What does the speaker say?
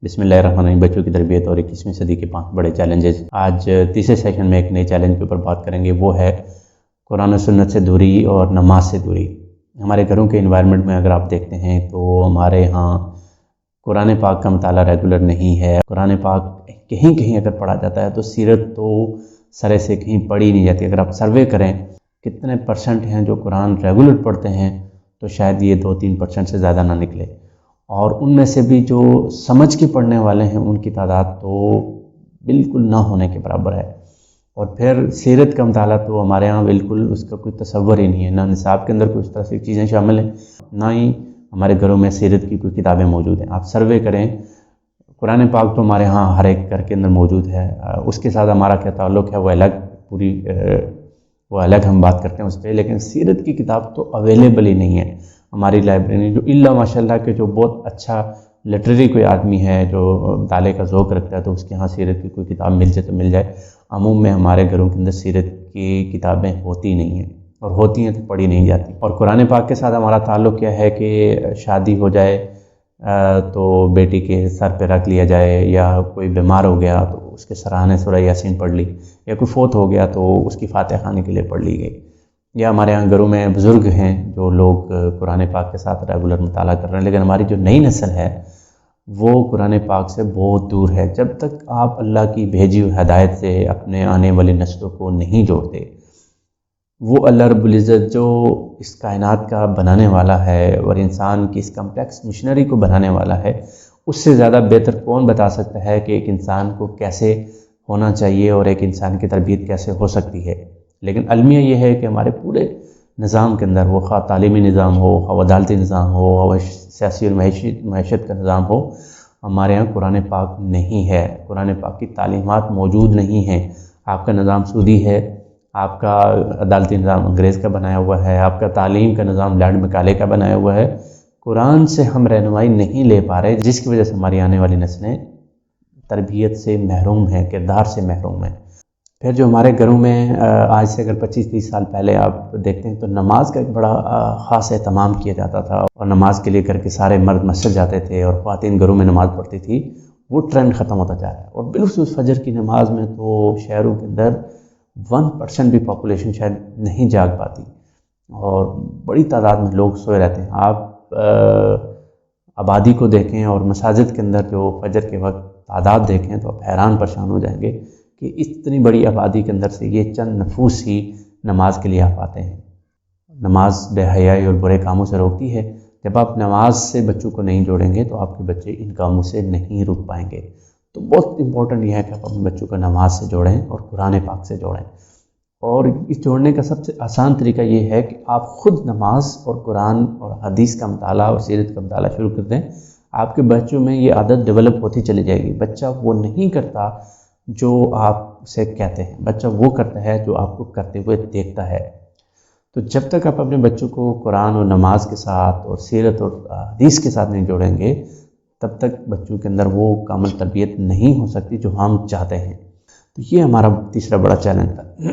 बिस्मिल्लाहिर्रहमानिर्रहीम। बच्चों की तरबियत और 21वीं सदी के 5 बड़े चैलेंजेस। आज तीसरे सेशन में एक नए चैलेंज के ऊपर बात करेंगे, वो है कुरान और सुन्नत से दूरी और नमाज से दूरी। हमारे घरों के इन्वायरमेंट में अगर आप देखते हैं तो हमारे यहाँ कुरान पाक का मताला रेगुलर नहीं है। कुरान पाक कहीं कहीं अगर पढ़ा जाता है तो सीरत तो सरे से कहीं पढ़ी नहीं जाती। अगर आप सर्वे करें कितने परसेंट हैं जो कुरान रेगुलर पढ़ते हैं तो शायद ये 2-3% से ज़्यादा ना निकले, और उनमें से भी जो समझ के पढ़ने वाले हैं उनकी तादाद तो बिल्कुल ना होने के बराबर है। और फिर सीरत का मताला तो हमारे यहाँ बिल्कुल उसका कोई तसव्वुर ही नहीं है, ना निसाब के अंदर कुछ तरह से चीज़ें शामिल हैं, ना ही हमारे घरों में सीरत की कोई किताबें मौजूद हैं। आप सर्वे करें, कुरान पाक तो हमारे यहाँ हर एक घर के अंदर मौजूद है, उसके साथ हमारा क्या ताल्लुक़ है वो अलग वो अलग हम बात करते हैं उस पर, लेकिन सीरत की किताब तो अवेलेबल ही नहीं है हमारी लाइब्रेरी। जो इल्ला माशाल्लाह के जो बहुत अच्छा लिटरेरी कोई आदमी है जो ताले का ज़ौक़ रखता है तो उसके यहाँ सीरत की कोई किताब मिल जाए तो मिल जाए। अमूम में हमारे घरों के अंदर सीरत की किताबें होती नहीं हैं, और होती हैं तो पढ़ी नहीं जाती। और कुरान पाक के साथ हमारा ताल्लुक़ क्या है कि शादी हो जाए तो बेटी के सर पे रख लिया जाए, या कोई बीमार हो गया तो उसके सराहने सूरह यासीन पढ़ ली, या कोई फोत हो गया तो उसकी फातिहा खाने के लिए पढ़ ली गई। या हमारे यहाँ घरों में बुज़ुर्ग हैं जो लोग कुरान पाक के साथ रेगुलर मुताला कर रहे हैं, लेकिन हमारी जो नई नस्ल है वो कुरान पाक से बहुत दूर है। जब तक आप अल्लाह की भेजी हुई हिदायत से अपने आने वाली नस्लों को नहीं जोड़ते, वो अल्लाह रब्बुल इज़्ज़त जो इस कायनात का बनाने वाला है और इंसान की इस कम्प्लेक्स मिशनरी को बनाने वाला है, उससे ज़्यादा बेहतर कौन बता सकता है कि एक इंसान को कैसे होना चाहिए और एक इंसान की तरबियत कैसे हो सकती है। लेकिन अलमिया ये है कि हमारे पूरे निज़ाम के अंदर, वो खा तालीमी निज़ाम हो, खा अदालती निज़ाम हो, और सियासी और मैशत का निज़ाम हो, हमारे यहाँ कुरान पाक नहीं है, कुरान पाक की तालीमात मौजूद नहीं हैं। आपका निज़ाम सूदी है, आपका अदालती निज़ाम अंग्रेज़ का बनाया हुआ है, आपका तालीम का निज़ाम लैंड मकाले का बनाया हुआ है। कुरान से हम रहनुमाई नहीं ले पा रहे, जिसकी वजह से हमारी आने वाली नस्लें तरबियत से महरूम हैं, किरदार से महरूम हैं। फिर जो हमारे घरों में आज से अगर 25-30 साल पहले आप देखते हैं तो नमाज का एक बड़ा ख़ास एहतमाम किया जाता था, और नमाज के लिए करके सारे मर्द मस्जिद जाते थे और ख़वातीन घरों में नमाज़ पढ़ती थी। वो ट्रेंड ख़त्म होता जा रहा है, और बिलखुसूस फजर की नमाज में तो शहरों के अंदर 1% भी पॉपुलेशन शायद नहीं जाग पाती, और बड़ी तादाद में लोग सोए रहते हैं। आप आबादी को देखें और मसाजिद के अंदर जो फजर के वक्त तादाद देखें तो आप हैरान परेशान हो जाएंगे कि इतनी बड़ी आबादी के अंदर से ये चंद नफूस ही नमाज के लिए आ पाते हैं। नमाज बेहयाई और बुरे कामों से रोकती है। जब आप नमाज से बच्चों को नहीं जोड़ेंगे तो आपके बच्चे इन कामों से नहीं रुक पाएंगे। तो बहुत इंपॉर्टेंट यह है कि आप अपने बच्चों को नमाज से जोड़ें और कुरान पाक से जोड़ें। और इस जोड़ने का सबसे आसान तरीका ये है कि आप ख़ुद नमाज और कुरान और हदीस का मताला और सीरत का मताला शुरू कर दें। आपके बच्चों में ये आदत डेवलप होती चली जाएगी। बच्चा वो नहीं करता जो आप उसे कहते हैं, बच्चा वो करता है जो आपको करते हुए देखता है। तो जब तक आप अपने बच्चों को कुरान और नमाज के साथ और सीरत और हदीस के साथ नहीं जोड़ेंगे, तब तक बच्चों के अंदर वो कामिल तरबियत नहीं हो सकती जो हम चाहते हैं। तो ये हमारा तीसरा बड़ा चैलेंज था।